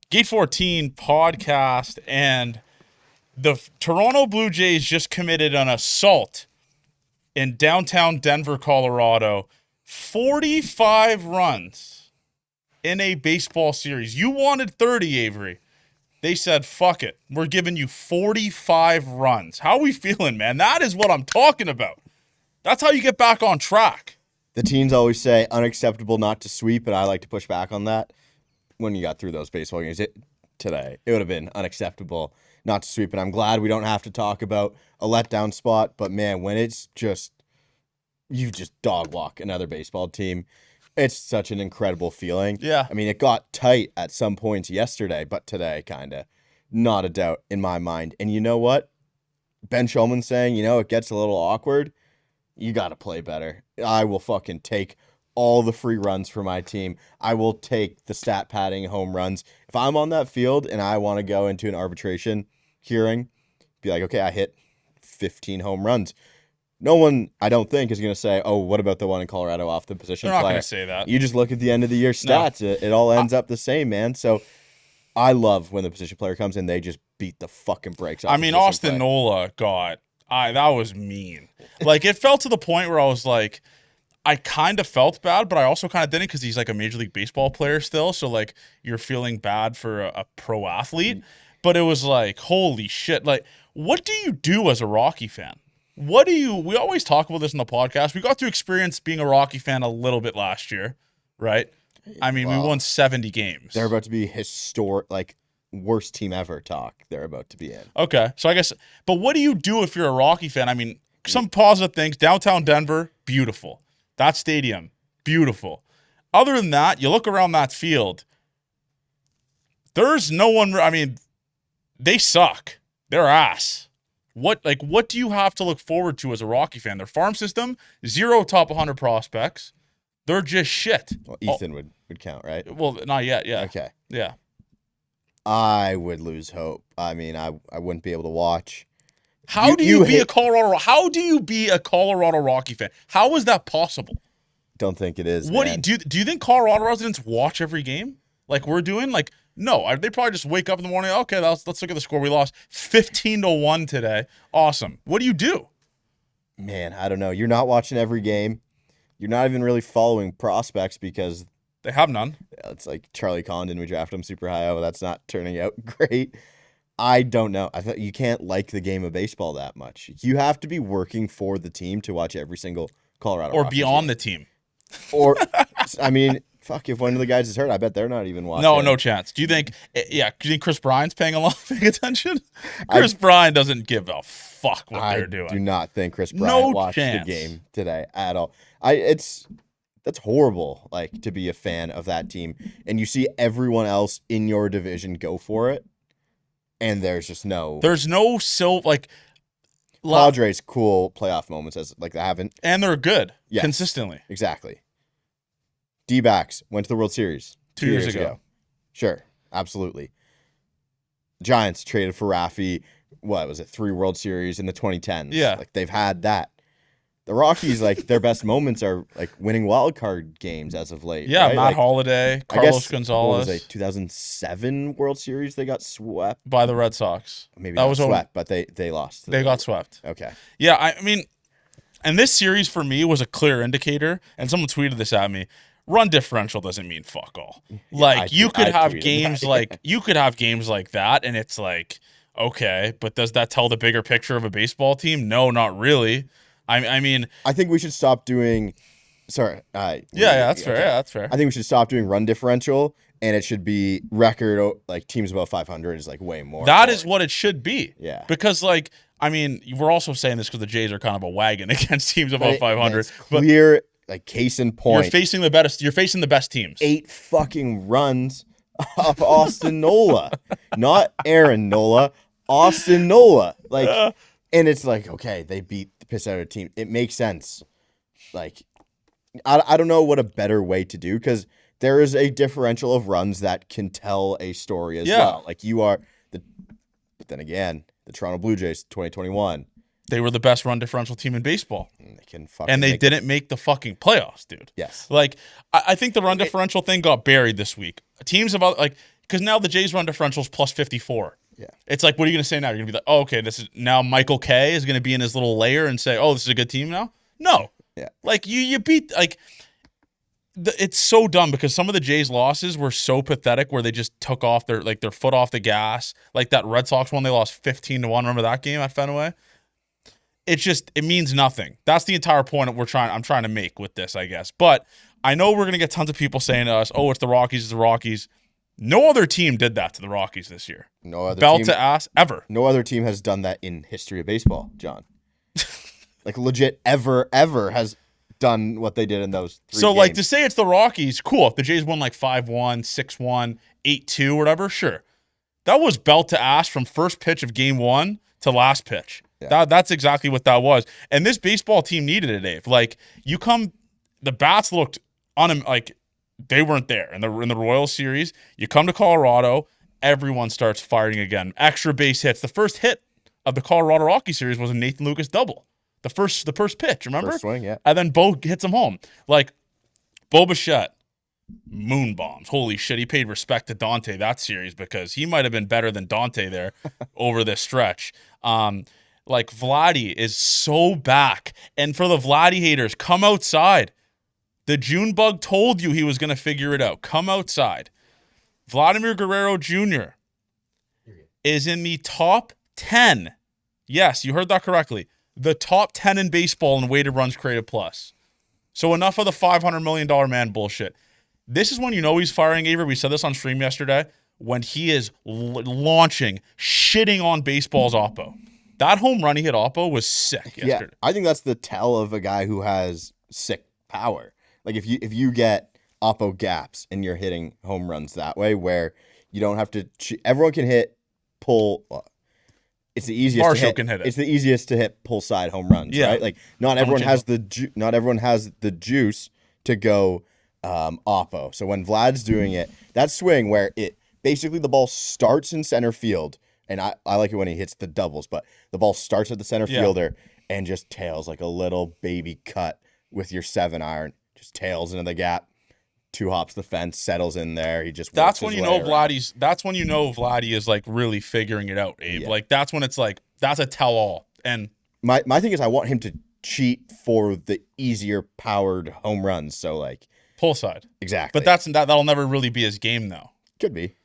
Gate 14 podcast, and the Toronto Blue Jays just committed an assault in downtown Denver, Colorado. 45 runs in a baseball series. You wanted 30, Avery. They said, fuck it. We're giving you 45 runs. How are we feeling, man? That is what I'm talking about. That's how you get back on track. The teens always say unacceptable not to sweep, but I like to push back on that. When you got through those baseball games today, it would have been unacceptable not to sweep. And I'm glad we don't have to talk about a letdown spot. But, man, when it's just you just dog walk another baseball team, it's such an incredible feeling. Yeah. I mean, it got tight at some points yesterday, but today kind of not a doubt in my mind. And you know what? Ben Shulman saying, it gets a little awkward. You got to play better. I will fucking take all the free runs for my team. I will take the stat padding home runs. If I'm on that field and I want to go into an arbitration hearing, be like, okay, I hit 15 home runs. No one, I don't think, is going to say, oh, what about the one in Colorado off the position They're not player? going to say that. You just look at the end of the year stats. No. It all ends up the same, man. So I love when the position player comes in, they just beat the fucking brakes off. I mean, Austin Nola that was mean. Like, it felt to the point where I was like, I kind of felt bad, but I also kind of didn't because he's like a Major League Baseball player still. So, like, you're feeling bad for a pro athlete. But it was like, holy shit. Like, what do you do as a Rocky fan? We always talk about this in the podcast. We got to experience being a Rocky fan a little bit last year, right? I mean, we won 70 games. They're about to be historic, like, worst team ever talk they're about to be in. Okay. So I guess, but what do you do if you're a Rocky fan? I mean, some positive things. Downtown Denver, beautiful. That stadium, beautiful. Other than that, you look around that field, there's no one. I mean, they suck. They're ass. What do you have to look forward to as a Rocky fan? Their farm system, 0 top 100 prospects. They're just shit. Well, Ethan would count, right? Well, not yet. Yeah. Okay. Yeah. I would lose hope. I mean, I wouldn't be able to watch. How do you be a Colorado Rocky fan? How is that possible? Don't think it is. What do you think Colorado residents watch every game like we're doing? Like, no, they probably just wake up in the morning. Okay, let's look at the score. We lost 15-1 today. Awesome. What do? Man, I don't know. You're not watching every game. You're not even really following prospects because they have none. It's like Charlie Condon. We drafted him super high. Oh, that's not turning out great. I don't know. I thought you can't like the game of baseball that much. You have to be working for the team to watch every single Colorado or Rockies be on game. the team. Or, I mean, fuck, if one of the guys is hurt, I bet they're not even watching. No chance. Do you think Chris Bryant's paying attention? Chris Bryant doesn't give a fuck what they're doing. I do not think Chris Bryant watched the game today at all. That's horrible, like, to be a fan of that team. And you see everyone else in your division go for it. And there's just no... There's no Padres cool playoff moments as like they haven't. And they're good. Yes, consistently. Exactly. D-backs went to the World Series 2 years ago. Sure. Absolutely. Giants traded for Rafi. What was it? 3 World Series in the 2010s. Yeah. Like they've had that. The Rockies, like, their best moments are, like, winning wild card games as of late. Yeah, right? Matt Holliday, Carlos Gonzalez. What was it, 2007 World Series? They got swept by the Red Sox. Maybe that was swept, but they lost. They got swept. Okay. Yeah, I mean, and this series for me was a clear indicator, and someone tweeted this at me. Run differential doesn't mean fuck all. Like, you could have games like that, and it's like, okay, but does that tell the bigger picture of a baseball team? No, not really. I mean, I think we should stop doing. Sorry. That's fair. Yeah, that's fair. I think we should stop doing run differential, and it should be record. Like teams above 500 is like way more. That is what it should be. Yeah. Because I mean, we're also saying this because the Jays are kind of a wagon against teams above 500. It's clear, like case in point. You're facing the best teams. 8 fucking runs off Austin Nola, not Aaron Nola, Austin Nola. Like. And it's like, okay, they beat the piss out of a team. It makes sense. Like, I don't know what a better way to do, because there is a differential of runs that can tell a story as well. Like, but then again, the Toronto Blue Jays, 2021. They were the best run differential team in baseball. They didn't make the fucking playoffs, dude. Yes. Like, I think the run differential thing got buried this week. Teams about, like, because now the Jays run differentials plus 54. Yeah. It's like, what are you going to say now? You're going to be like, oh, okay, this is now Michael K is going to be in his little layer and say, oh, this is a good team now? No. Yeah. Like, you beat, like, it's so dumb because some of the Jays' losses were so pathetic where they just took off their foot off the gas. Like that Red Sox one, they lost 15-1. Remember that game at Fenway? It means nothing. That's the entire point I'm trying to make with this, I guess. But I know we're going to get tons of people saying to us, oh, it's the Rockies. No other team did that to the Rockies this year. No other Belt team, to ass, ever. No other team has done that in history of baseball, John. Like legit ever has done what they did in those 3 So games. like to say it's the Rockies, cool. If the Jays won like 5-1, 6-1, 8-2, whatever, sure. That was belt to ass from first pitch of game 1 to last pitch. Yeah. That's exactly what that was. And this baseball team needed it, Dave. Like the bats looked like they weren't there in the Royals series. You come to Colorado, everyone starts firing again. Extra base hits. The first hit of the Colorado Rockies series was a Nathan Lucas double. The first pitch, remember? First swing, yeah. And then Bo hits him home. Like Bo Bichette, moon bombs. Holy shit, he paid respect to Dante that series because he might have been better than Dante there over this stretch. Like Vladdy is so back. And for the Vladdy haters, come outside. The June bug told you he was going to figure it out. Come outside. Vladimir Guerrero Jr. is in the top 10. Yes, you heard that correctly. The top 10 in baseball in weighted runs created plus. So enough of the $500 million man bullshit. This is when you know he's firing, Avery. We said this on stream yesterday. When he is launching, shitting on baseball's Oppo. That home run he hit Oppo was sick yesterday. Yeah, I think that's the tell of a guy who has sick power. Like if you get Oppo gaps and you're hitting home runs that way, where you don't have to. Everyone can hit pull. It's the easiest. Varsho can hit it. It's the easiest to hit pull side home runs, right? Like not everyone has the juice to go Oppo. So when Vlad's doing it, that swing where it basically the ball starts in center field, and I like it when he hits the doubles, but the ball starts at the center fielder and just tails like a little baby cut with your 7-iron, just tails into the gap. 2 hops the fence, settles in there. He just that's when you know Vladdy is like really figuring it out, Abe. Yeah. Like that's when it's like that's a tell all. And my thing is I want him to cheat for the easier powered home runs. So like pull side. Exactly. But that'll never really be his game though. Could be.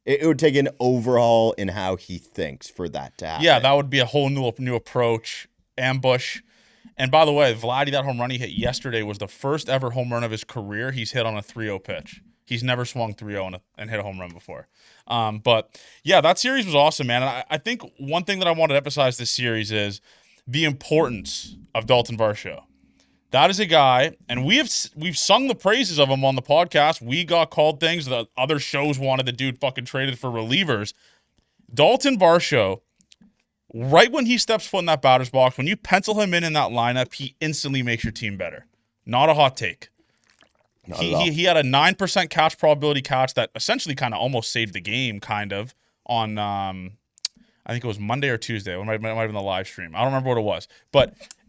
It would take an overhaul in how he thinks for that to happen. Yeah, that would be a whole new approach, ambush. And by the way, Vladdy, that home run he hit yesterday was the first ever home run of his career he's hit on a 3-0 pitch. He's never swung 3-0 and hit a home run before. But yeah, that series was awesome, man. And I think one thing that I wanted to emphasize this series is the importance of Dalton Varsho. That is a guy, and we've sung the praises of him on the podcast. We got called things that other shows wanted the dude fucking traded for relievers. Dalton Varsho, right when he steps foot in that batter's box, when you pencil him in that lineup, he instantly makes your team better. Not a hot take. He had a 9% catch probability catch that essentially kind of almost saved the game, kind of, on, I think it was Monday or Tuesday. It might have been the live stream. I don't remember what it was.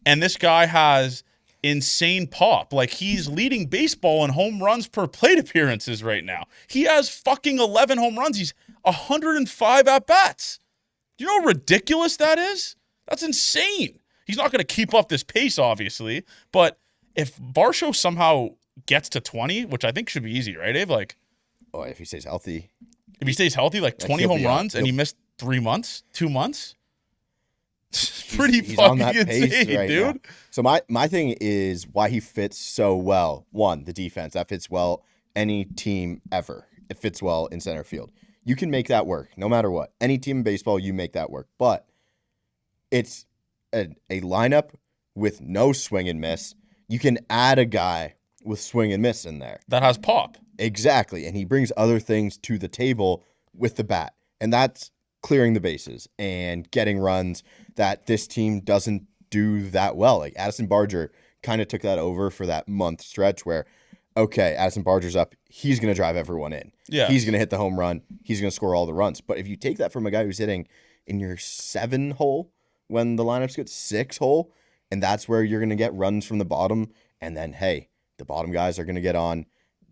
And this guy has insane pop. Like, he's leading baseball in home runs per plate appearances right now. He has fucking 11 home runs. He's 105 at-bats. Do you know how ridiculous that is? That's insane. He's not going to keep up this pace, obviously. But if Varsho somehow gets to 20, which I think should be easy, right, Dave? Like, if he stays healthy. If he stays healthy, like 20 home runs, and he missed 2 months? Pretty he's fucking on that insane, pace right dude. Now. So my thing is why he fits so well. One, the defense. That fits well any team ever. It fits well in center field. You can make that work no matter what. Any team in baseball, you make that work. But it's a lineup with no swing and miss. You can add a guy with swing and miss in there. That has pop. Exactly. And he brings other things to the table with the bat. And that's clearing the bases and getting runs that this team doesn't do that well. Like Addison Barger kind of took that over for that month stretch where, okay, Addison Barger's up. He's going to drive everyone in. Yeah. He's going to hit the home run. He's going to score all the runs. But if you take that from a guy who's hitting in your 7 hole when the lineup's good, 6 hole, and that's where you're going to get runs from the bottom. And then, hey, the bottom guys are going to get on,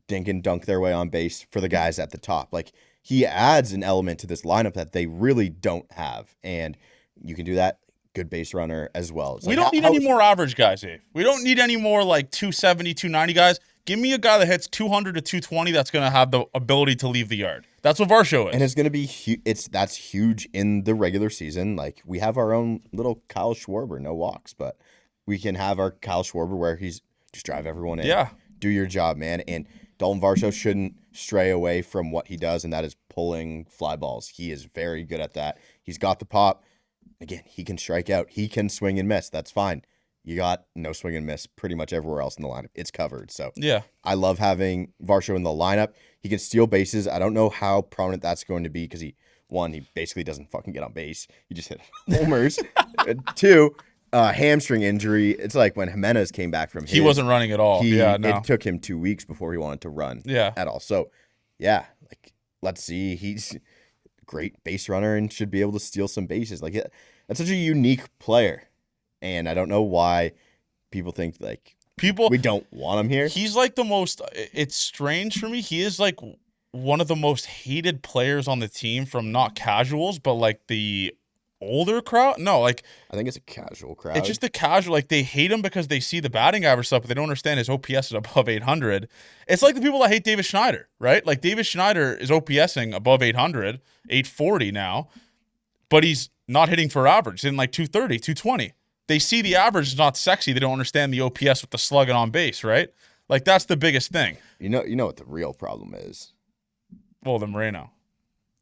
dink and dunk their way on base for the guys at the top. Like, he adds an element to this lineup that they really don't have. And you can do that. Good base runner as well. It's We like, don't need any more average guys, Dave. We don't need any more like 270, 290 guys. Give me a guy that hits 200 to 220 that's going to have the ability to leave the yard. That's what Varsho is. And it's going to be that's huge in the regular season. Like, we have our own little Kyle Schwarber, no walks, but we can have our Kyle Schwarber where he's just drive everyone in. Yeah. Do your job, man. And Dalton Varsho shouldn't stray away from what he does, and that is pulling fly balls. He is very good at that. He's got the pop. Again, he can strike out. He can swing and miss. That's fine. You got no swing and miss pretty much everywhere else in the lineup. It's covered. So yeah, I love having Varsho in the lineup. He can steal bases. I don't know how prominent that's going to be because he basically doesn't fucking get on base. He just hit homers. Two, hamstring injury. It's like when Jimenez came back from his. He wasn't running at all. It took him 2 weeks before he wanted to run at all. So, yeah, like, let's see. He's a great base runner and should be able to steal some bases. Like, that's such a unique player. And I don't know why people think, like, we don't want him here. He's like the most – it's strange for me. He is like one of the most hated players on the team from not casuals, but like the older crowd. No, like – I think it's a casual crowd. It's just the casual. Like, they hate him because they see the batting average stuff, but they don't understand his OPS is above 800. It's like the people that hate Davis Schneider, right? Like, Davis Schneider is OPSing above 800, 840 now, but he's not hitting for average. He's in like 230, 220. They see the average is not sexy. They don't understand the OPS with the slugging on base, right? Like, that's the biggest thing. You know what the real problem is? Well, the Moreno.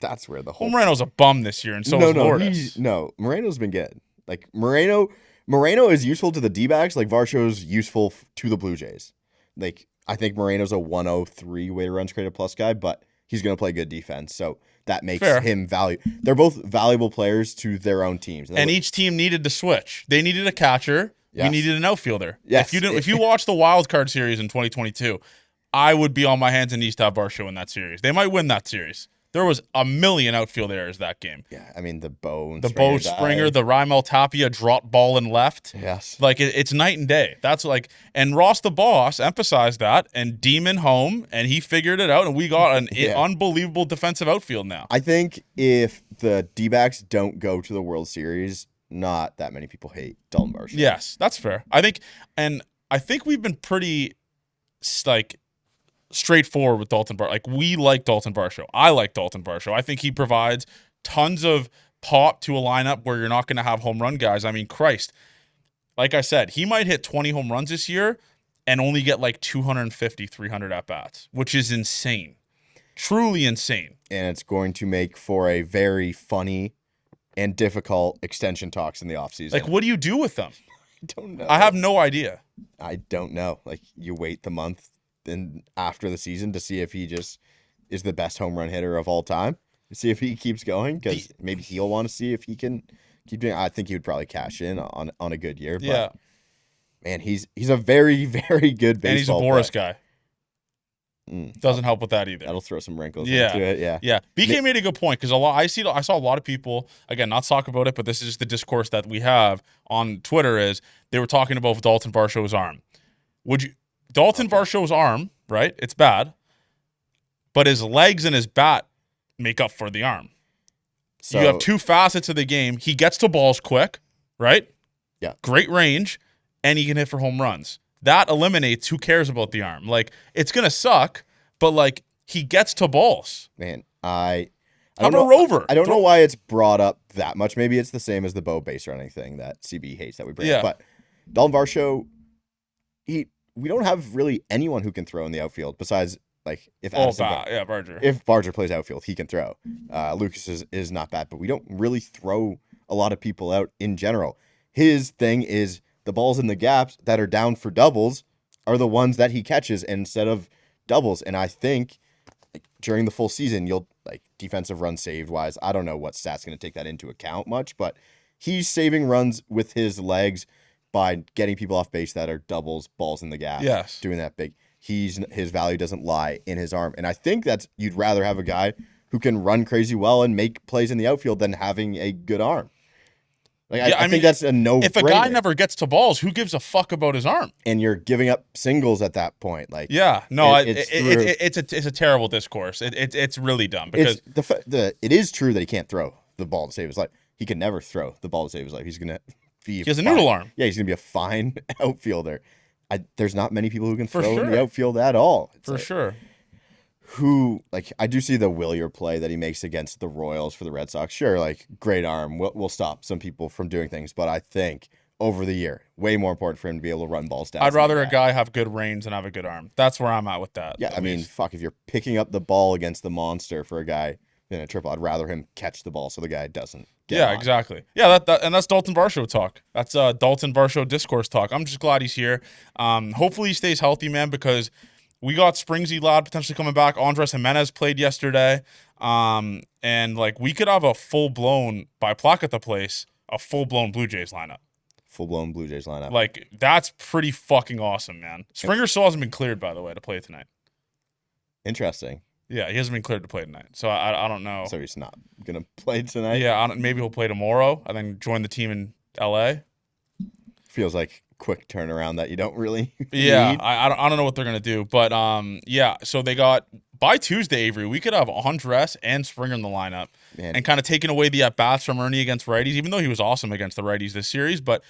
That's where the whole... Moreno's a bum this year, and so is Lourdes. Moreno's been good. Like, Moreno is useful to the D-backs, like Varsho's useful to the Blue Jays. Like, I think Moreno's a 103 weighted runs created plus guy, but he's going to play good defense, so that makes him valuable. They're both valuable players to their own teams. And each team needed to switch. They needed a catcher. Yes. We needed an outfielder. Yes. If you watch the wild card series in 2022, I would be on my hands and knees to have Varsho in that series. They might win that series. There was a million outfield errors that game. Yeah, I mean, the Bo Springer, the Raimel Tapia drop ball and left. Yes. Like, it's night and day. That's like, and Ross the boss emphasized that, and Demon home, and he figured it out, and we got an unbelievable defensive outfield now. I think if the D-backs don't go to the World Series, not that many people hate Dalton Varsho. Yes, that's fair. I think we've been pretty, like, straightforward with Dalton Varsho. Like, we like Dalton Varsho. I like Dalton Varsho. I think he provides tons of pop to a lineup where you're not going to have home run guys. I mean, Christ. Like I said, he might hit 20 home runs this year and only get like 250, 300 at-bats, which is insane. Truly insane. And it's going to make for a very funny and difficult extension talks in the offseason. Like, what do you do with them? I don't know. I have no idea. I don't know. Like, you wait the month and after the season to see if he just is the best home run hitter of all time. See if he keeps going, because maybe he'll want to see if he can keep doing. I think he would probably cash in on a good year. But, yeah, man, he's a very, very good baseball. And he's a Boris player. Guy. Doesn't help with that either. That'll throw some wrinkles into it. Yeah. BK made a good point, because I saw a lot of people, again, not talk about it, but this is just the discourse that we have on Twitter, is they were talking about Dalton Varsho's arm. Dalton Varsho's arm, right? It's bad, but his legs and his bat make up for the arm. So you have two facets of the game. He gets to balls quick, right? Yeah. Great range, and he can hit for home runs. That eliminates who cares about the arm. Like, it's going to suck, but, like, he gets to balls. Man, I don't know. Rover. I don't know why it's brought up that much. Maybe it's the same as the Bo base running thing that CB hates that we bring up. But Dalton Varsho, we don't have really anyone who can throw in the outfield besides, like, if Barger. If Barger plays outfield, he can throw. Lucas is not bad, but we don't really throw a lot of people out in general. His thing is the balls in the gaps that are down for doubles are the ones that he catches instead of doubles. And I think, like, during the full season, you'll, like, defensive runs saved wise, I don't know what stats going to take that into account much, but he's saving runs with his legs by getting people off base that are doubles, balls in the gap. Yes. Doing that big. His value doesn't lie in his arm. And I think you'd rather have a guy who can run crazy well and make plays in the outfield than having a good arm. Like I think that's a no. If a guy never gets to balls, who gives a fuck about his arm? And you're giving up singles at that point. Like it's a terrible discourse. It's really dumb because it is true that he can't throw the ball to save his life. He can never throw the ball to save his life. He's gonna be. He has a noodle arm. Yeah, he's gonna be a fine outfielder. There's not many people who can throw in the outfield at all. For sure. Who, like, I do see the Willier play that he makes against the Royals for the Red Sox. Sure, like, great arm. We'll stop some people from doing things. But I think over the year, way more important for him to be able to run balls down. I'd rather a guy have good range than have a good arm. That's where I'm at with that. Yeah, I mean, fuck, if you're picking up the ball against the monster for a guy in a triple, I'd rather him catch the ball so the guy doesn't get on. Exactly. Yeah, and that's Dalton Varsho talk. That's Dalton Varsho discourse talk. I'm just glad he's here. Hopefully he stays healthy, man, because we got Springsy Lad potentially coming back. Andres Jimenez played yesterday. And like we could have a full-blown, by Plaque at the place, a full-blown Blue Jays lineup. Full-blown Blue Jays lineup. Like, that's pretty fucking awesome, man. Springer still hasn't been cleared, by the way, to play tonight. Interesting. Yeah, he hasn't been cleared to play tonight. So I don't know. So he's not going to play tonight? Yeah, maybe he'll play tomorrow and then join the team in L.A. Feels like quick turnaround that you don't really need. I don't know what they're gonna do, but so they got by Tuesday, Avery, we could have Andres and Springer in the lineup, and kind of taking away the at bats from Ernie against righties, even though he was awesome against the righties this series, but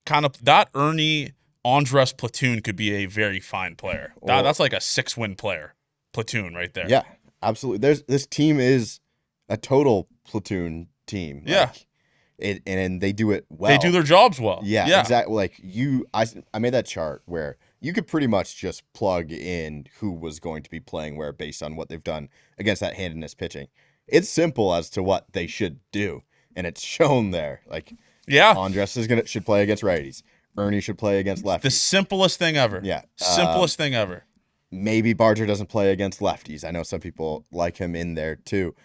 kind of that Ernie Andres platoon could be a very fine player. That's like a 6-win player platoon right there. Yeah, absolutely. This team is a total platoon team. Yeah. And they do it well. They do their jobs well. Yeah. Exactly. Like I made that chart where you could pretty much just plug in who was going to be playing where based on what they've done against that handedness pitching. It's simple as to what they should do, and it's shown there. Like, Andres should play against righties. Ernie should play against lefties. The simplest thing ever. Yeah. Simplest thing ever. Maybe Barger doesn't play against lefties. I know some people like him in there too.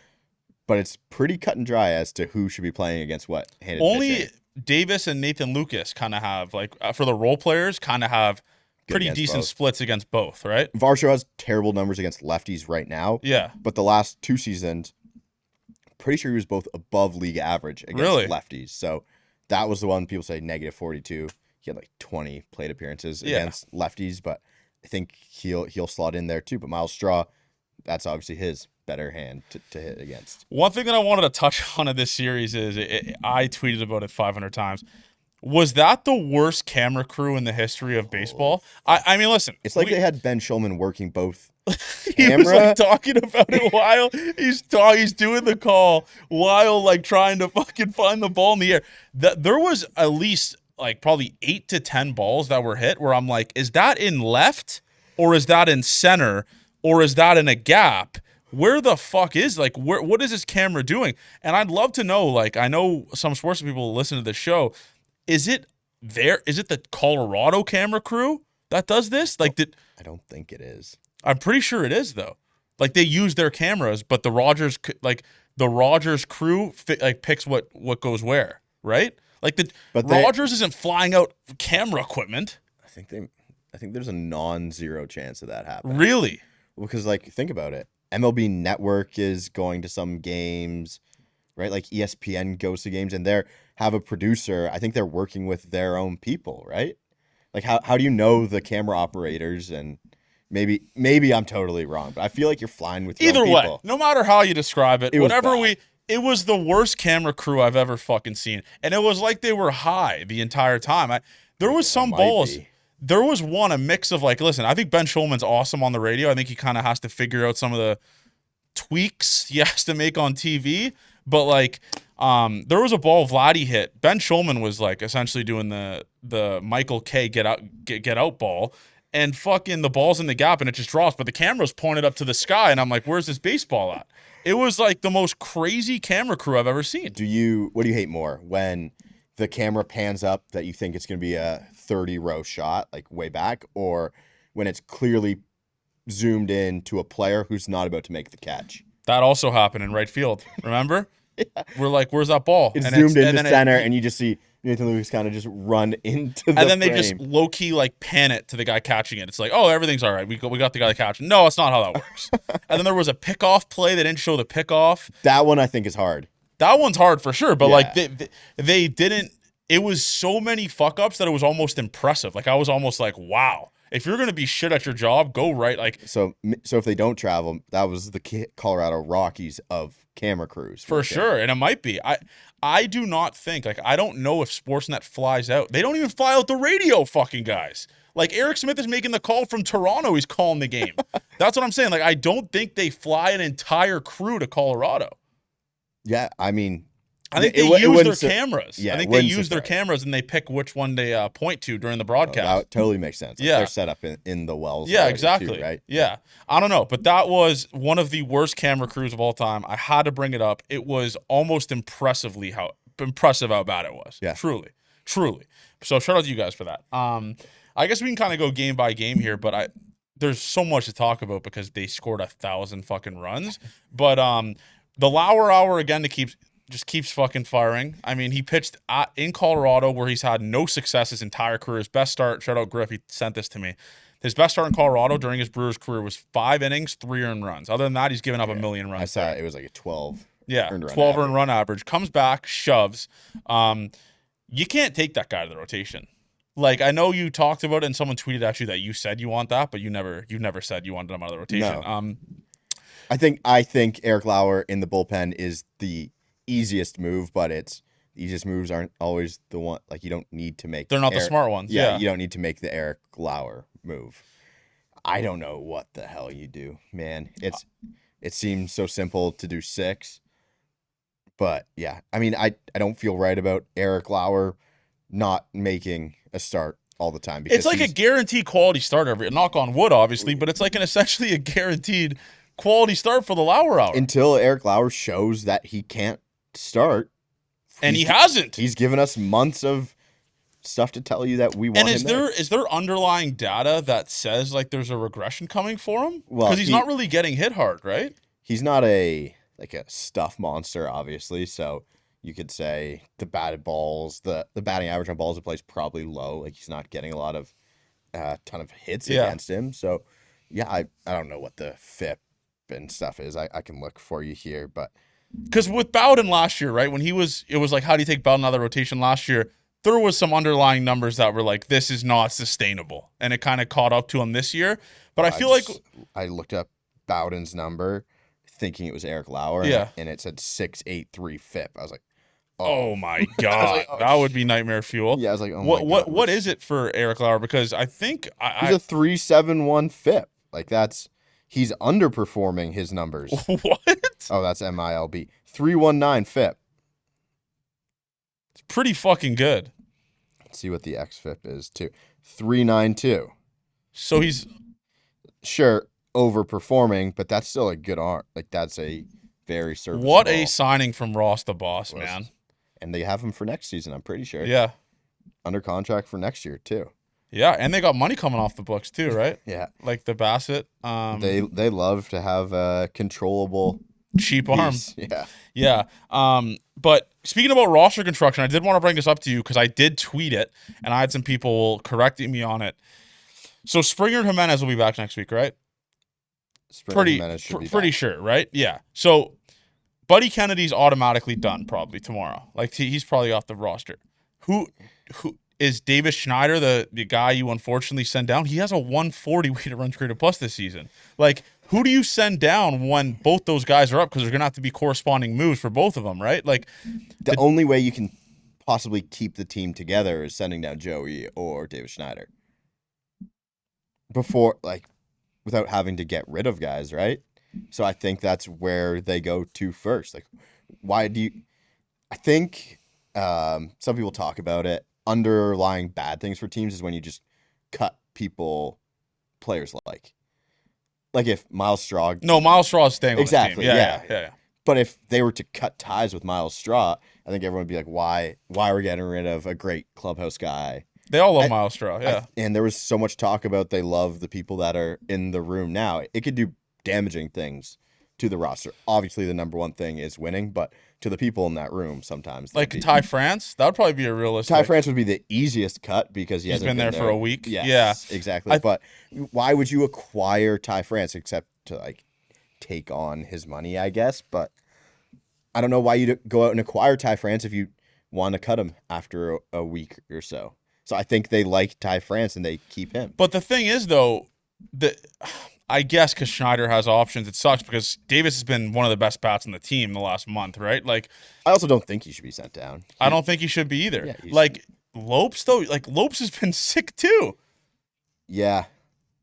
But it's pretty cut and dry as to who should be playing against what. Only Davis and Nathan Lucas kind of have, like, for the role players, kind of have pretty decent splits against both, right? Varsho has terrible numbers against lefties right now. Yeah. But the last 2 seasons, pretty sure he was both above league average against lefties. So that was the one people say negative 42. He had like 20 plate appearances against lefties, but I think he'll slot in there too. But Miles Straw, that's obviously his better hand to hit against. One thing that I wanted to touch on in this series is I tweeted about it 500 times. Was that the worst camera crew in the history of baseball? I mean, listen. It's like they had Ben Schulman working both. He was like talking about it while he's doing the call while like trying to fucking find the ball in the air. There was at least like probably 8 to 10 balls that were hit where I'm like, is that in left or is that in center or is that in a gap? Where the fuck is, like, what is this camera doing? And I'd love to know, like, I know some sports people listen to the show. Is it the Colorado camera crew that does this? Like, I don't think it is. I'm pretty sure it is, though. Like, they use their cameras, but the Rogers crew picks what goes where, right? Like, Rogers isn't flying out camera equipment. I think there's a non-zero chance of that happening. Really? Because, like, think about it. MLB Network is going to some games, right? Like ESPN goes to games and they have a producer. I think they're working with their own people, right? Like how do you know the camera operators? And maybe I'm totally wrong, but I feel like you're flying with your own people. Either way, no matter how you describe it, it was the worst camera crew I've ever fucking seen. And it was like they were high the entire time. There was some balls. There was a mix of like, listen, I think Ben Schulman's awesome on the radio. I think he kind of has to figure out some of the tweaks he has to make on TV. But like, there was a ball Vladdy hit. Ben Schulman was like essentially doing the Michael K get out ball, and fucking the ball's in the gap and it just drops. But the camera's pointed up to the sky, and I'm like, where's this baseball at? It was like the most crazy camera crew I've ever seen. What do you hate more, when the camera pans up that you think it's going to be a 30-row shot, like way back, or when it's clearly zoomed in to a player who's not about to make the catch? That also happened in right field, remember? Yeah. We're like, where's that ball? It's zoomed into center, and you just see Nathan Lucas kind of just run into the And then frame. they just low-key like pan it to the guy catching it. It's like, oh, everything's all right. We got the guy catching. No, it's not how that works. And then there was a pickoff play. They didn't show the pickoff. That one I think is hard. That one's hard for sure, but Yeah. like they didn't. It was so many fuck ups that it was almost impressive. Like I was almost like, wow, if you're gonna be shit at your job, go right. Like So if they don't travel, that was the Colorado Rockies of camera crews for sure, and it might be. I do not think like I don't know if Sportsnet flies out. They don't even fly out the radio, fucking guys. Like Eric Smith is making the call from Toronto. He's calling the game. That's what I'm saying. Like I don't think they fly an entire crew to Colorado. Yeah, I mean, I think they use their cameras. Yeah, I think they use their cameras and they pick which one they point to during the broadcast. That totally makes sense. Like, Yeah. they're set up in the wells. Yeah, already exactly. too, right? Yeah. I don't know, but that was one of the worst camera crews of all time. I had to bring it up. It was almost impressive how bad it was. Yeah. Truly. So shout out to you guys for that. I guess we can kind of go game by game here, but there's so much to talk about because they scored 1,000 fucking runs. But the Lauer hour again just keeps fucking firing. I mean, he pitched in Colorado where he's had no success his entire career. His best start, shout out Griff, he sent this to me. His best start in Colorado during his Brewers career was 5 innings, 3 earned runs. Other than that, he's given up a million runs. I saw it was like a 12. Yeah, earned run 12 average. earned run average. Comes back, shoves. You can't take that guy to the rotation. Like I know you talked about it, and someone tweeted at you that you said you want that, but you never said you wanted him out of the rotation. No. I think Eric Lauer in the bullpen is the easiest move, but the easiest moves aren't always the one. Like you don't need to make. They're not the smart ones. Yeah, you don't need to make the Eric Lauer move. I don't know what the hell you do, man. It seems so simple to do 6, but yeah, I mean, I don't feel right about Eric Lauer not making a start all the time because it's like a guaranteed quality start every. Knock on wood, obviously, but it's like essentially a guaranteed quality start for the Lauer hour until Eric Lauer shows that he can't start, and he hasn't. He's given us months of stuff to tell you that we want. And him is there underlying data that says like there's a regression coming for him? Well, because he's not really getting hit hard, right? He's not a stuff monster, obviously. So you could say the batted balls, the batting average on balls in play is probably low. Like he's not getting a lot of ton of hits against him. So yeah, I don't know what the FIP and stuff is. I can look for you here, but because with Bowden last year, right, when it was like, how do you take Bowden out of the rotation last year? There was some underlying numbers that were like, this is not sustainable, and it kind of caught up to him this year. But I feel like I looked up Bowden's number, thinking it was Eric Lauer, and it said 6.83 FIP. I was like, oh my god, like, that would be nightmare fuel. Yeah, I was like, oh what is it for Eric Lauer? Because I think he's a 3.71 FIP. Like he's underperforming his numbers. What? Oh, that's MILB 3.19 FIP. It's pretty fucking good. Let's see what the xFIP is too. 3.92. So he's sure overperforming, but that's still a good arm. Like that's a very serviceable. What a signing from Ross the Boss, man. And they have him for next season, I'm pretty sure. Yeah. Under contract for next year too. Yeah, and they got money coming off the books too, right? Yeah. Like the Bassett. They love to have a controllable cheap arm. Yeah. Yeah. But speaking about roster construction, I did want to bring this up to you because I did tweet it, and I had some people correcting me on it. So Springer and Jimenez will be back next week, right? Pretty sure, right? Yeah. So Buddy Kennedy's automatically done probably tomorrow. Like he's probably off the roster. Who is Davis Schneider, the guy you unfortunately sent down? He has a 140 weighted runs created plus this season. Like, who do you send down when both those guys are up? Because there's gonna have to be corresponding moves for both of them, right? Like, the only way you can possibly keep the team together is sending down Joey or Davis Schneider before, like, without having to get rid of guys, right? So I think that's where they go to first. Like, why do you? I think some people talk about it. Underlying bad things for teams is when you just cut players like if Miles Straw. No, Miles Straw is staying exactly. On the team. Yeah. But if they were to cut ties with Miles Straw, I think everyone would be like, why are we getting rid of a great clubhouse guy? They all love Miles Straw, yeah. And there was so much talk about they love the people that are in the room now. It could do damaging things to the roster. Obviously, the number one thing is winning, but to the people in that room, sometimes like Ty France, that would probably be a realistic. Ty France would be the easiest cut because he's been there for a week. Yes, yeah, exactly. But why would you acquire Ty France except to like take on his money? I guess, but I don't know why you go out and acquire Ty France if you want to cut him after a week or so. So I think they like Ty France and they keep him. But the thing is, though, I guess because Schneider has options, it sucks because Davis has been one of the best bats on the team in the last month, right? Like, I also don't think he should be sent down. I don't think he should be either. Yeah, like Lopes, though, like Lopes has been sick too. Yeah,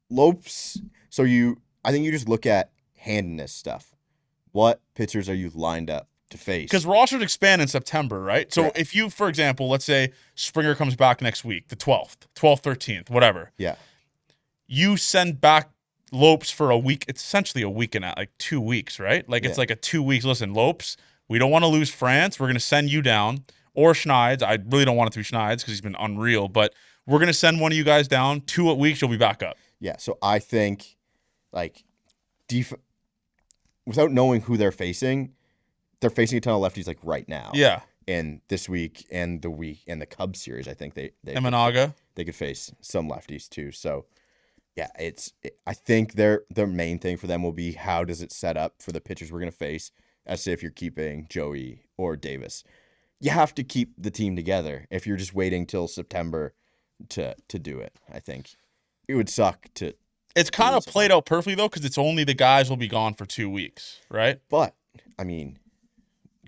Lopes. So I think you just look at handedness stuff. What pitchers are you lined up to face? Because rosters expand in September, right? So Correct. if you, for example, let's say Springer comes back next week, the 12th, 13th, whatever. Yeah. You send back Lopes for a week. It's essentially a week and like 2 weeks, right? Like it's Yeah. like a 2 weeks. Listen, Lopes, we don't want to lose France. We're going to send you down. Or Schneids. I really don't want it to be Schneids because he's been unreal. But we're going to send one of you guys down. 2 weeks, you'll be back up. Yeah. So I think, like, without knowing who they're facing a ton of lefties like right now. Yeah. And this week and the Cubs series, I think they Imanaga. they could face some lefties too. So yeah, I think their main thing for them will be how does it set up for the pitchers we're gonna face. As if you're keeping Joey or Davis, you have to keep the team together. If you're just waiting till September to do it, I think it would suck to. It's kind of played out perfectly though, because it's only the guys will be gone for 2 weeks, right? But I mean,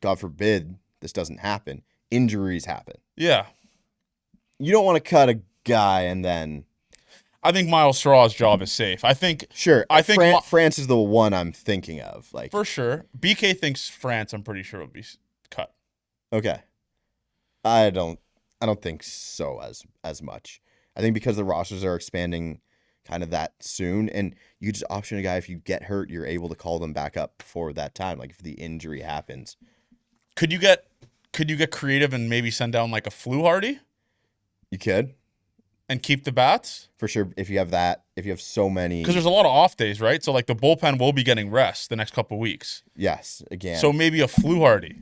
God forbid this doesn't happen. Injuries happen. Yeah. You don't want to cut a guy and then. I think Miles Straw's job is safe. I think France is the one I'm thinking of. Like for sure. BK thinks France, I'm pretty sure, will be cut. Okay. I don't think so as much. I think because the rosters are expanding kind of that soon, and you just option a guy if you get hurt, you're able to call them back up before that time. Like if the injury happens. Could you get creative and maybe send down like a Flu Hardy? You could. And keep the bats? For sure, if you have so many. Because there's a lot of off days, right? So like the bullpen will be getting rest the next couple of weeks. Yes, again. So maybe a Flu Hardy.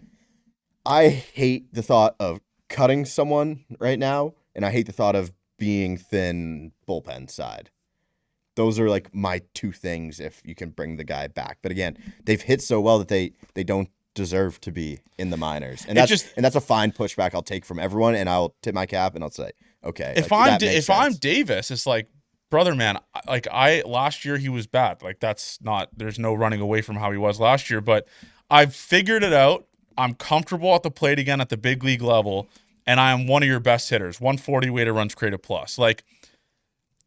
I hate the thought of cutting someone right now, and I hate the thought of being thin bullpen side. Those are like my two things if you can bring the guy back. But again, they've hit so well that they don't deserve to be in the minors. And that's a fine pushback I'll take from everyone, and I'll tip my cap and I'll say, okay. If I'm Davis, it's like, brother, man, like last year he was bad. Like there's no running away from how he was last year, but I've figured it out. I'm comfortable at the plate again at the big league level, and I am one of your best hitters, 140 weighted runs created plus. Like,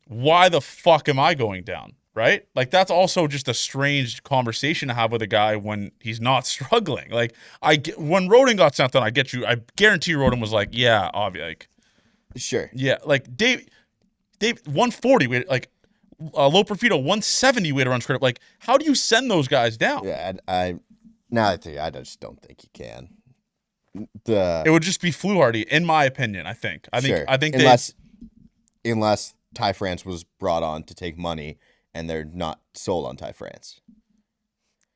why the fuck am I going down? Right? Like, that's also just a strange conversation to have with a guy when he's not struggling. Like, when Rodin got sent down, I guarantee Rodin was like, yeah, obvious. Like, sure. Yeah. Like, Dave, 140 weighted, like, Low Profito, 170 weighted runs created. Like, how do you send those guys down? Yeah, I just don't think you can. It would just be Flu Hardy, in my opinion. I think. Sure. I think unless Ty France was brought on to take money, and they're not sold on Ty France.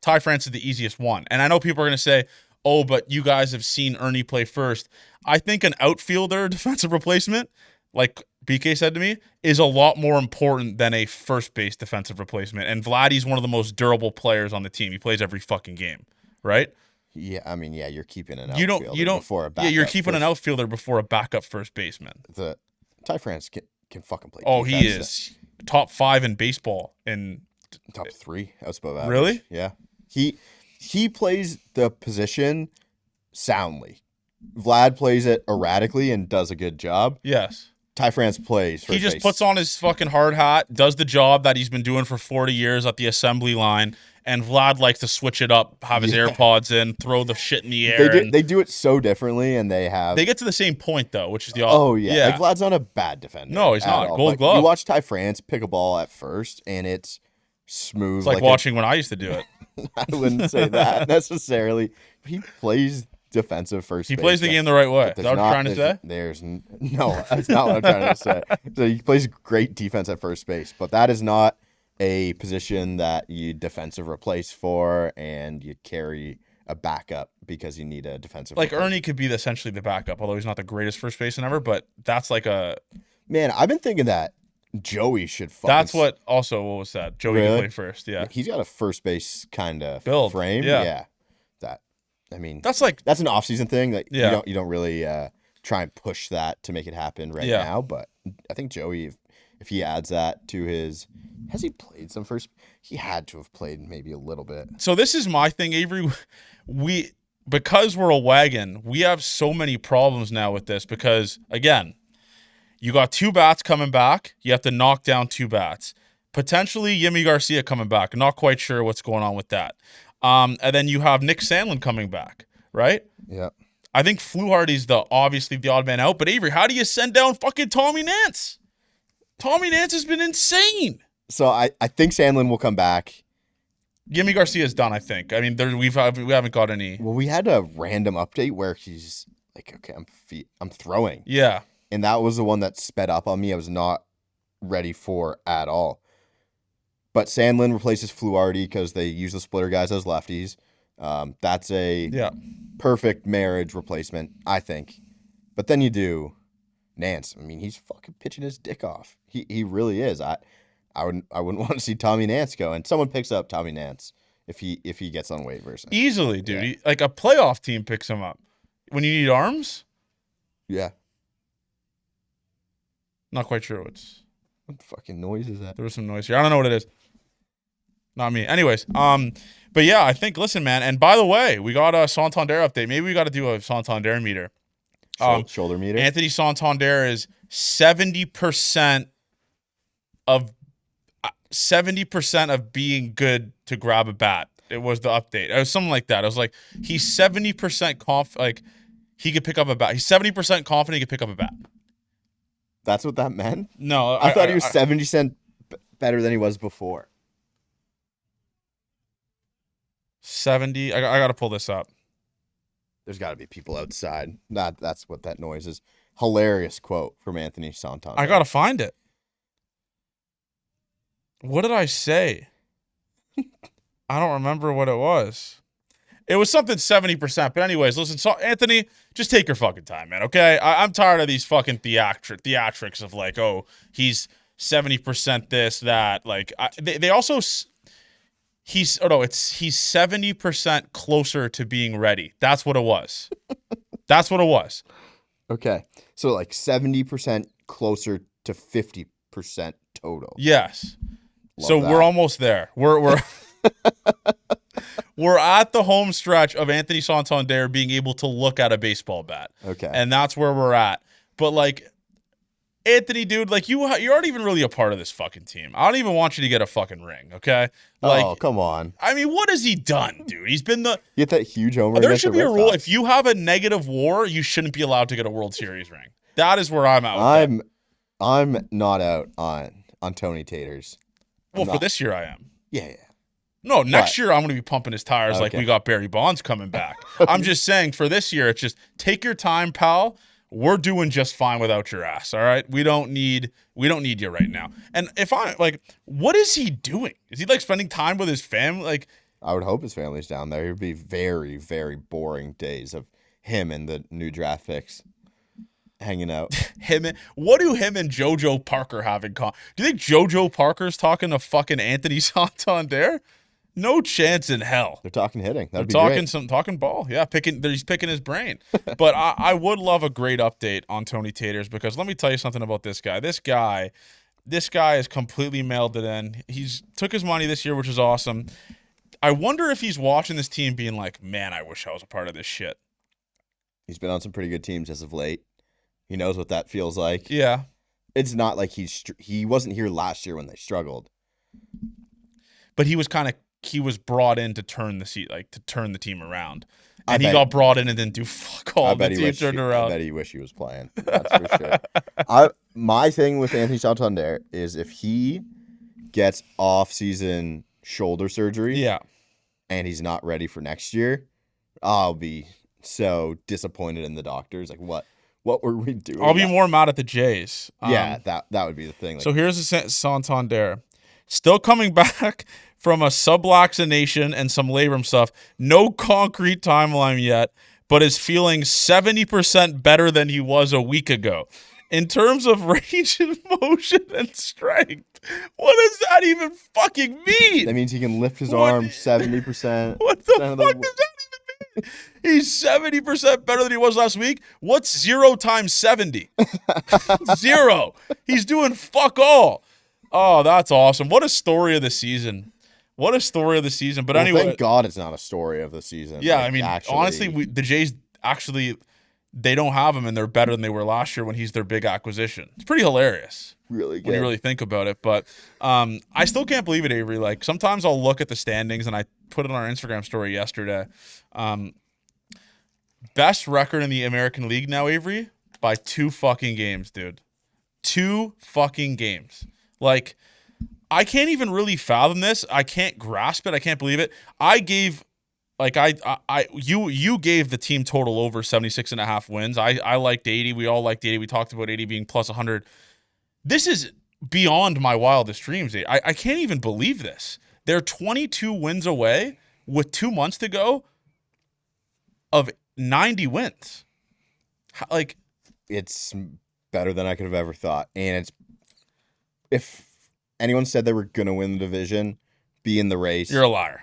Ty France is the easiest one, and I know people are going to say, "Oh, but you guys have seen Ernie play first." I think an outfielder defensive replacement, like BK said to me, is a lot more important than a first base defensive replacement. And Vladdy's one of the most durable players on the team. He plays every fucking game, right? Yeah, I mean, yeah, you're keeping an outfielder before a backup. Yeah, you're keeping an outfielder before a backup first baseman. The Ty France can fucking play. Oh, he is top 5 in baseball and top 3. That's above average. Really? Yeah. He plays the position soundly. Vlad plays it erratically and does a good job. Yes. Ty France plays first He just base. puts on his fucking hard hat, does the job that he's been doing for 40 years at the assembly line, and Vlad likes to switch it up, have his AirPods in, throw the shit in the air. They do it so differently, and they get to the same point, though, which is the Oh, yeah. Like, Vlad's not a bad defender. No, he's not. All. Gold glove. You watch Ty France pick a ball at first, and it's smooth. It's like watching when I used to do it. I wouldn't say that necessarily. He plays defensive first base. He plays the game the right way. Is that what you're trying to say? No, that's not what I'm trying to say. So he plays great defense at first base, but that is not a position that you defensive replace for, and you carry a backup because you need a defensive. Like Ernie could be essentially the backup, although he's not the greatest first baseman ever. But that's like a man. I've been thinking that Joey should. That's what was said. Joey can play first. Yeah, he's got a first base kind of build frame. Yeah. That I mean, That's like, that's an off-season thing. Like Yeah. you don't really try and push that to make it happen right Yeah. now. But I think Joey, if he adds that to his, has he played some first? He had to have played maybe a little bit. so this is my thing, Avery. Because we're a wagon, we have so many problems now with this because, again, you got 2 bats coming back. You have to knock down 2 bats. Potentially Yimi Garcia coming back. Not quite sure what's going on with that. And then you have Nick Sandlin coming back, right? Yeah. I think Fluharty's obviously the odd man out. But Avery, how do you send down fucking Tommy Nance? Tommy Nance has been insane. So I think Sandlin will come back. Yimi Garcia's done, I think. I mean, we haven't got any. Well, we had a random update where he's like, okay, I'm throwing. Yeah. And that was the one that sped up on me. I was not ready for at all. But Sandlin replaces Fluharty because they use the splitter guys as lefties. That's a perfect marriage replacement, I think. But then you do Nance. I mean, he's fucking pitching his dick off. He really is. I wouldn't want to see Tommy Nance go. And someone picks up Tommy Nance if he gets on waivers. Easily, dude. Yeah. Like a playoff team picks him up. When you need arms? Yeah. Not quite sure what's. What fucking noise is that? There was some noise here. I don't know what it is. Not me. Anyways, but yeah, I think, listen, man, and by the way, we got a Santander update. Maybe we got to do a Santander meter. Shoulder meter? Anthony Santander is 70% of being good to grab a bat. It was the update. It was something like that. It was like he's 70% like he could pick up a bat. He's 70% confident he could pick up a bat. That's what that meant? No, I thought he was 70% better than he was before. 70. I got to pull this up. There's got to be people outside. That's what that noise is. Hilarious quote from Anthony Santander. I got to find it. What did I say? I don't remember what it was. It was something 70%. But anyways, listen, so Anthony, just take your fucking time, man, okay? I'm tired of these fucking theatrics of like, oh, he's 70% this, that. Like, they also... He's 70% closer to being ready. That's what it was. That's what it was. Okay. So like 70% closer to 50% total. Yes. Love so that. we're almost there. We're we're at the home stretch of Anthony Santander being able to look at a baseball bat. Okay. And that's where we're at. But like Anthony, dude, like you aren't even really a part of this fucking team. I don't even want you to get a fucking ring, okay? Like, oh, come on. I mean, what has he done, dude? He's been You get that huge homer. There against should the be a Red rule. Sox. If you have a negative WAR, you shouldn't be allowed to get a World Series ring. That is where I'm at. With I'm not out on Tony Taters. for this year, I am. Yeah. No, next year I'm going to be pumping his tires like Okay. we got Barry Bonds coming back. I'm just saying for this year, it's just take your time, pal. We're doing just fine without your ass. All right, we don't need you right now. And if I like, what is he doing? Is he like spending time with his family? Like, I would hope his family's down there. It would be very, very boring days of him and the new draft picks hanging out. What do him and JoJo Parker have in common? Do you think JoJo Parker's talking to fucking Anthony Santander? No chance in hell. They're talking hitting. That'd be Talking ball. Yeah, he's picking his brain. But I would love a great update on Tony Taters because let me tell you something about this guy. This guy has completely mailed it in. He's took his money this year, which is awesome. I wonder if he's watching this team being like, man, I wish I was a part of this shit. He's been on some pretty good teams as of late. He knows what that feels like. Yeah. It's not like he wasn't here last year when they struggled. But he was brought in to turn the team around. And he got brought in and didn't do fuck all. The team turned around. I bet he wish he was playing. That's for sure. My thing with Anthony Santander is if he gets off-season shoulder surgery, yeah, and he's not ready for next year, I'll be so disappointed in the doctors. Like, what were we doing? I'll be more mad at the Jays. Yeah, that would be the thing. Like, so here's the Santander. Still coming back from a subluxation and some labrum stuff. No concrete timeline yet, but is feeling 70% better than he was a week ago. In terms of range of motion and strength, what does that even fucking mean? That means he can lift his arm 70%. What the fuck does that even mean? He's 70% better than he was last week. What's 0 times 70? 0. He's doing fuck all. Oh, that's awesome. What a story of the season. What a story of the season. But Well, anyway. thank God it's not a story of the season. Yeah, Like, I mean, actually, honestly, the Jays actually, they don't have him, and they're better than they were last year when he's their big acquisition. It's pretty hilarious. really good. When you really think about it. But I still can't believe it, Avery. Like, sometimes I'll look at the standings, and I put it on our Instagram story yesterday. Best record in the American League now, Avery, by 2 fucking games, dude. 2 fucking games. Like, I can't even really fathom this. I can't grasp it. I can't believe it. I gave, like, you gave the team total over 76.5 wins. I liked 80. We all liked 80. We talked about 80 being plus 100. This is beyond my wildest dreams. I can't even believe this. They're 22 wins away with 2 months to go of 90 wins. Like, It's better than I could have ever thought. And it's, if anyone said they were going to win the division, be in the race. you're a liar.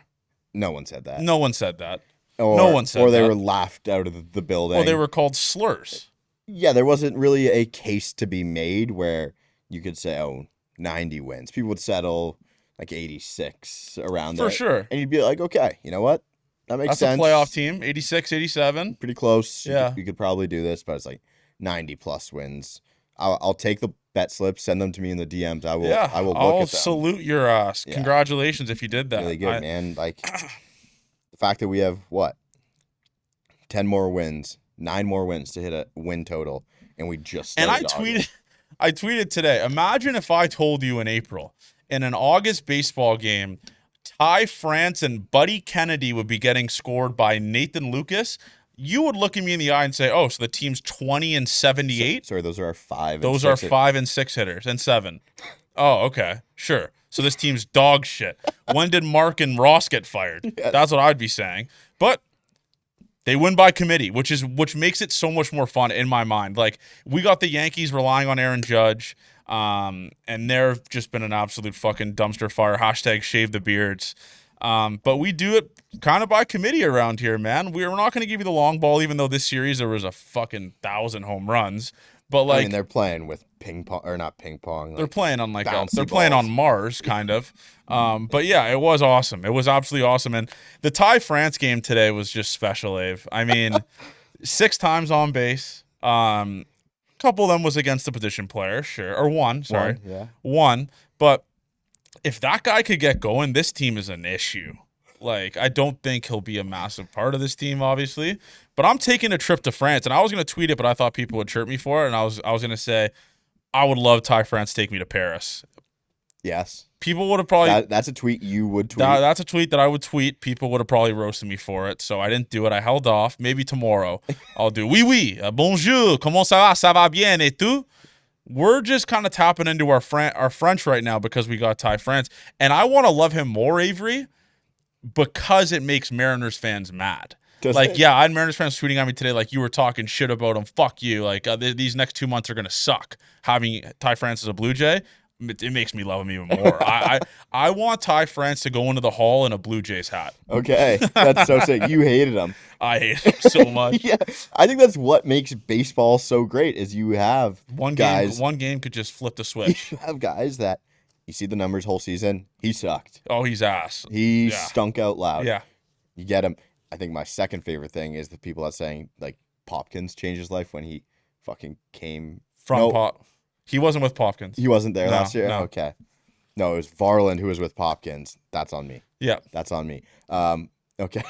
No one said that. No one said that. Or, no one said Or they that. were laughed out of the building. Well, they were called slurs. Yeah, there wasn't really a case to be made where you could say, oh, 90 wins. People would settle like 86 around there. For sure. And you'd be like, okay, you know what? That makes That's sense. a playoff team. 86, 87. Pretty close. Yeah. You could probably do this, but it's like 90 plus wins. I'll take the bet slips, send them to me in the DMs. I will look I'll at them. salute your ass. Yeah. Congratulations if you did that. Really good, man. Like, the fact that we have, 10 more wins, 9 more wins to hit a win total, and we just And started I tweeted today, imagine if I told you in April, in an August baseball game, Ty France and Buddy Kennedy would be getting scored by Nathan Lucas. You would look at me in the eye and say, oh, so the team's 20 and 78? Sorry, those are our 5 and Those 6 are 5 and 6 hitters and 7. Oh, okay. Sure. So this team's dog shit. When did Mark and Ross get fired? Yes. That's what I'd be saying. But they win by committee, which makes it so much more fun in my mind. Like, we got the Yankees relying on Aaron Judge, and they've just been an absolute fucking dumpster fire. # shave the beards. But we do it kind of by committee around here, man. We're not going to give you the long ball, even though this series there was a fucking 1,000 home runs. But like, I mean, they're playing with ping pong, or not ping pong. they're playing on like bouncy they're playing balls. on Mars, kind of. But yeah, it was awesome. It was absolutely awesome. And the Ty France game today was just special, Ave. I mean, 6 times on base. Couple of them was against the position player, sure, or one. Sorry, one. But if that guy could get going, this team is an issue. Like, I don't think he'll be a massive part of this team, obviously. But I'm taking a trip to France, and I was going to tweet it, but I thought people would chirp me for it, and I was going to say, I would love Ty France to take me to Paris. Yes. People would have probably... That's a tweet you would tweet. That's a tweet that I would tweet. People would have probably roasted me for it, so I didn't do it. I held off. Maybe tomorrow I'll do. Oui. Bonjour. Comment ça va? Ça va bien et tout? We're just kind of tapping into our French right now because we got Ty France. And I want to love him more, Avery, because it makes Mariners fans mad. Yeah, I had Mariners fans tweeting at me today like, you were talking shit about him. Fuck you. Like, these next 2 months are going to suck. Having Ty France as a Blue Jay, it makes me love him even more. I want Ty France to go into the hall in a Blue Jays hat. Okay. That's so sick. You hated him. I hate him so much. Yeah. I think that's what makes baseball so great is you have one guys. One game could just flip the switch. You have guys that you see the numbers whole season. He sucked. Oh, he's ass. He stunk out loud. Yeah. You get him. I think my second favorite thing is the people that saying like Popkins changed his life when he fucking came from Pop. He wasn't with Popkins. He wasn't there last year? No. Okay. No, it was Varland who was with Popkins. That's on me. Yeah. That's on me. Okay.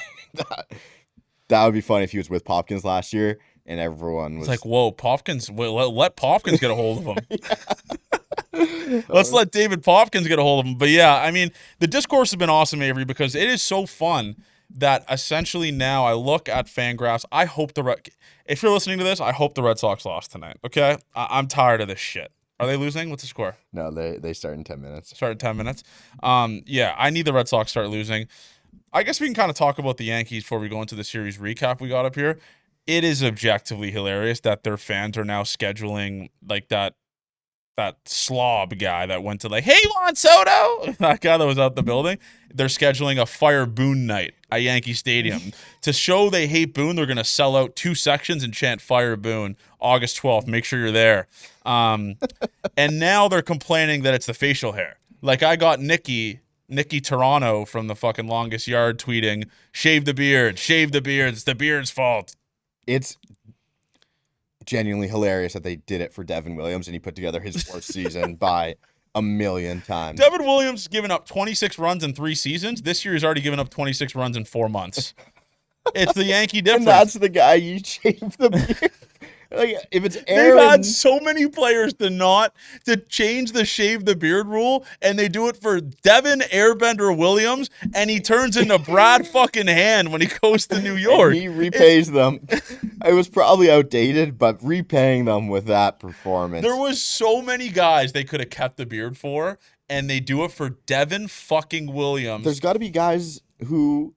That would be funny if he was with Popkins last year and everyone was... It's like, whoa, Popkins, let Popkins get a hold of him. Let's let David Popkins get a hold of him. But yeah, I mean, the discourse has been awesome, Avery, because it is so fun that essentially now I look at Fangraphs. I hope if you're listening to this, I hope the Red Sox lost tonight, okay? I'm tired of this shit. Are they losing? What's the score? No, they start in 10 minutes. Start in 10 minutes. Yeah, I need the Red Sox to start losing. I guess we can kind of talk about the Yankees before we go into the series recap we got up here. It is objectively hilarious that their fans are now scheduling like that slob guy that went to like, hey, Juan Soto, that guy that was out the building. They're scheduling a Fire Boone night at Yankee Stadium. To show they hate Boone, they're going to sell out 2 sections and chant Fire Boone August 12th. Make sure you're there. And now they're complaining that it's the facial hair. Like, I got Nikki Toronto from the fucking Longest Yard tweeting, shave the beard, it's the beard's fault. It's genuinely hilarious that they did it for Devin Williams and he put together his worst season by a million times. Devin Williams given up 26 runs in 3 seasons. This year he's already given up 26 runs in 4 months. It's the Yankee difference. And that's the guy you shave the beard. Like, if it's Aaron, they've had so many players to change the shave the beard rule, and they do it for Devin Airbender Williams, and he turns into Brad fucking Hand when he goes to New York. And he repays them. It was probably outdated, but repaying them with that performance. There was so many guys they could have kept the beard for, and they do it for Devin fucking Williams. There's got to be guys who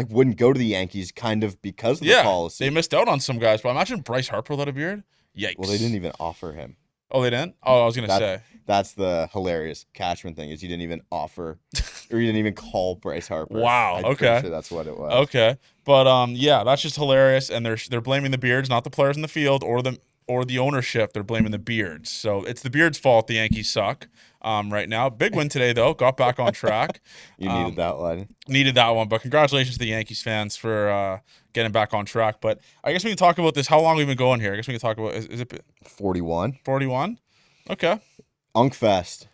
wouldn't go to the Yankees kind of because of the policy. They missed out on some guys, but imagine Bryce Harper without a beard. Yikes. Well, they didn't even offer him. Oh, they didn't? Oh, I was going to say. That's the hilarious Cashman thing, is you didn't even offer, or you didn't even call Bryce Harper. Wow, I'm okay. sure that's what it was. Okay. But, yeah, that's just hilarious, and they're blaming the beards, not the players in the field or the ownership. They're blaming the beards. So it's the beards' fault the Yankees suck right now. Big win today, though. Got back on track. You needed that one. Needed that one. But congratulations to the Yankees fans for getting back on track. But I guess we can talk about this. How long have we been going here? I guess we can talk about, is it 41? 41? Okay. Unkfest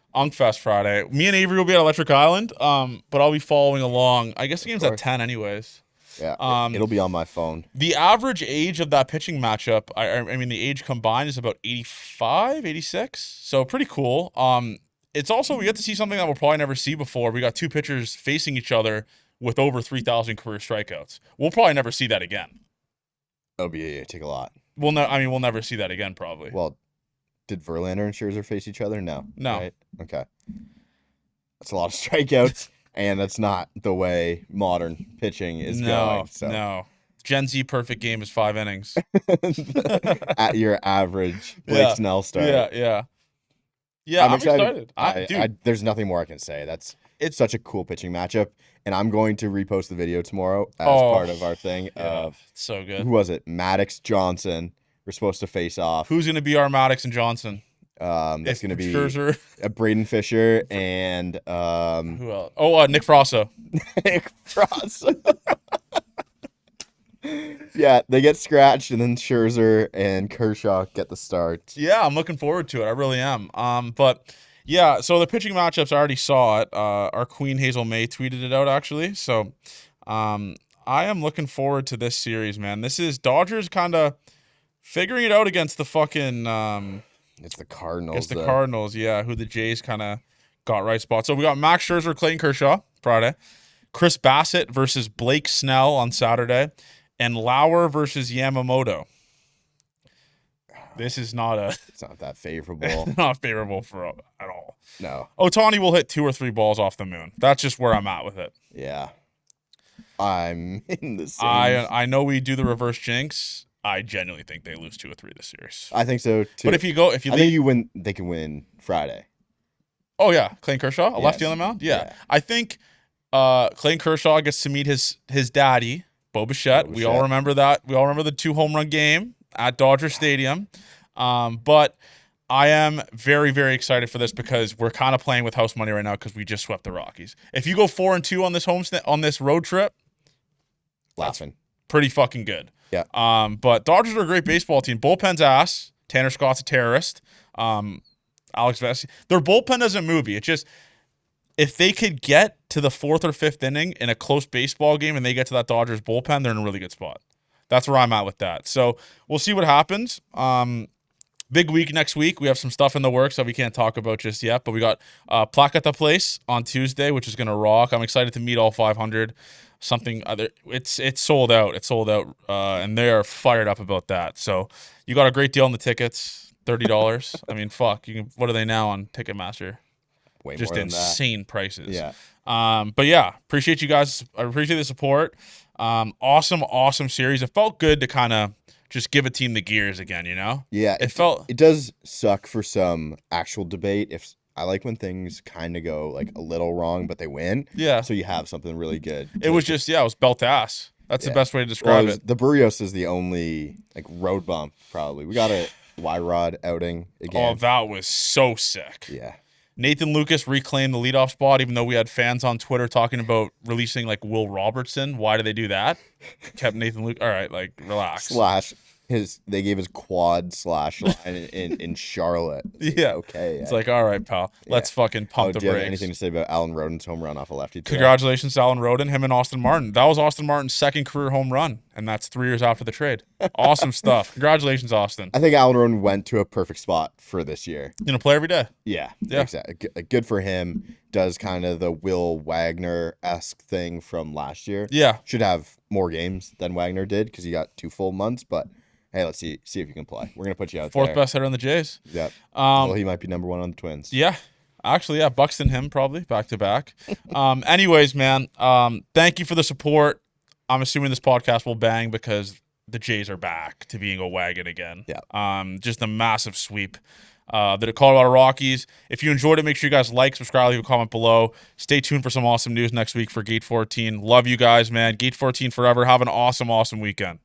Friday. Me and Avery will be at Electric Island, but I'll be following along. I guess the game's at 10 anyways. Yeah, it'll be on my phone. The average age of that pitching matchup, I mean, the age combined is about 85, 86. So pretty cool. It's also, we get to see something that we'll probably never see before. We got 2 pitchers facing each other with over 3,000 career strikeouts. We'll probably never see that again. Oh, yeah, take a lot. We'll never see that again, probably. Well, did Verlander and Scherzer face each other? No. Right? Okay. That's a lot of strikeouts. And that's not the way modern pitching is going. So. No. Gen Z perfect game is 5 innings. At your average Blake Snell start. Yeah. I'm excited. There's nothing more I can say. It's such a cool pitching matchup. And I'm going to repost the video tomorrow as part of our thing. So good. Who was it? Maddox, Johnson. We're supposed to face off. Who's going to be our Maddox and Johnson? That's going to be Scherzer, Braden Fisher, and who else? Oh, Nick Frasso. Nick Frasso. Yeah, they get scratched, and then Scherzer and Kershaw get the start. Yeah, I'm looking forward to it. I really am. But yeah, so the pitching matchups, I already saw it. Our Queen Hazel May tweeted it out actually. So, I am looking forward to this series, man. This is Dodgers kind of figuring it out against the fucking. It's the Cardinals. It's the Cardinals, yeah, who the Jays kind of got right spot. So we got Max Scherzer, Clayton Kershaw Friday, Chris Bassett versus Blake Snell on Saturday, and Lauer versus Yamamoto. This is not It's not that favorable. Not favorable at all. No. Ohtani will hit 2 or 3 balls off the moon. That's just where I'm at with it. Yeah. I'm in the same. I know we do the reverse jinx. I genuinely think they lose 2 or 3 this series. I think so too. But I think you win. They can win Friday. Oh yeah, Clayton Kershaw, a lefty on the mound. Yeah. I think Clayton Kershaw gets to meet his daddy, Bo Bichette. We all remember that. We all remember the 2 home run game at Dodger Stadium. But I am very, very excited for this because we're kind of playing with house money right now because we just swept the Rockies. If you go 4-2 on this road trip, laughing, pretty fucking good. Yeah. But Dodgers are a great baseball team. Bullpen's ass. Tanner Scott's a terrorist. Alex Vesey. Their bullpen doesn't move you. It's just if they could get to the 4th or 5th inning in a close baseball game and they get to that Dodgers bullpen, they're in a really good spot. That's where I'm at with that. So we'll see what happens. Big week next week. We have some stuff in the works that we can't talk about just yet, but we got Plaque at the Place on Tuesday, which is going to rock. I'm excited to meet all 500. Something other, it's sold out. It's sold out, and they are fired up about that. So you got a great deal on the tickets, $30. I mean, fuck. What are they now on Ticketmaster? Way just more than insane prices. Yeah. But yeah, appreciate you guys. I appreciate the support. Awesome series. It felt good to kind of just give a team the gears again. You know. Yeah. It felt. It does suck for some actual debate. I like when things kind of go like a little wrong, but they win. Yeah. So you have something really good. It was just, it was belt to ass. That's the best way to describe it. The Barrios is the only like road bump, probably. We got a Y-Rod outing again. Oh, that was so sick. Yeah. Nathan Lucas reclaimed the leadoff spot, even though we had fans on Twitter talking about releasing like Will Robertson. Why did they do that? Kept Nathan Lucas. All right, like relax. They gave his quad slash line in Charlotte. Yeah. Okay. It's like, all right, pal. Let's fucking pump the do you have brakes. anything to say about Alan Roden's home run off a lefty today? Congratulations to Alan Roden, him and Austin Martin. That was Austin Martin's second career home run, and that's 3 years after the trade. Awesome stuff. Congratulations, Austin. I think Alan Roden went to a perfect spot for this year. You know, play every day. Yeah. Exactly. Good for him. Does kind of the Will Wagner-esque thing from last year. Yeah. Should have more games than Wagner did because he got 2 full months, but hey, let's see if you can play. We're going to put you out there. Fourth best hitter on the Jays. Yep. Well, he might be number 1 on the Twins. Yeah. Actually, yeah, Buxton, him probably back to back. Anyways, man, thank you for the support. I'm assuming this podcast will bang because the Jays are back to being a wagon again. Yeah. Just a massive sweep. The Colorado Rockies. If you enjoyed it, make sure you guys like, subscribe, leave a comment below. Stay tuned for some awesome news next week for Gate 14. Love you guys, man. Gate 14 forever. Have an awesome, awesome weekend.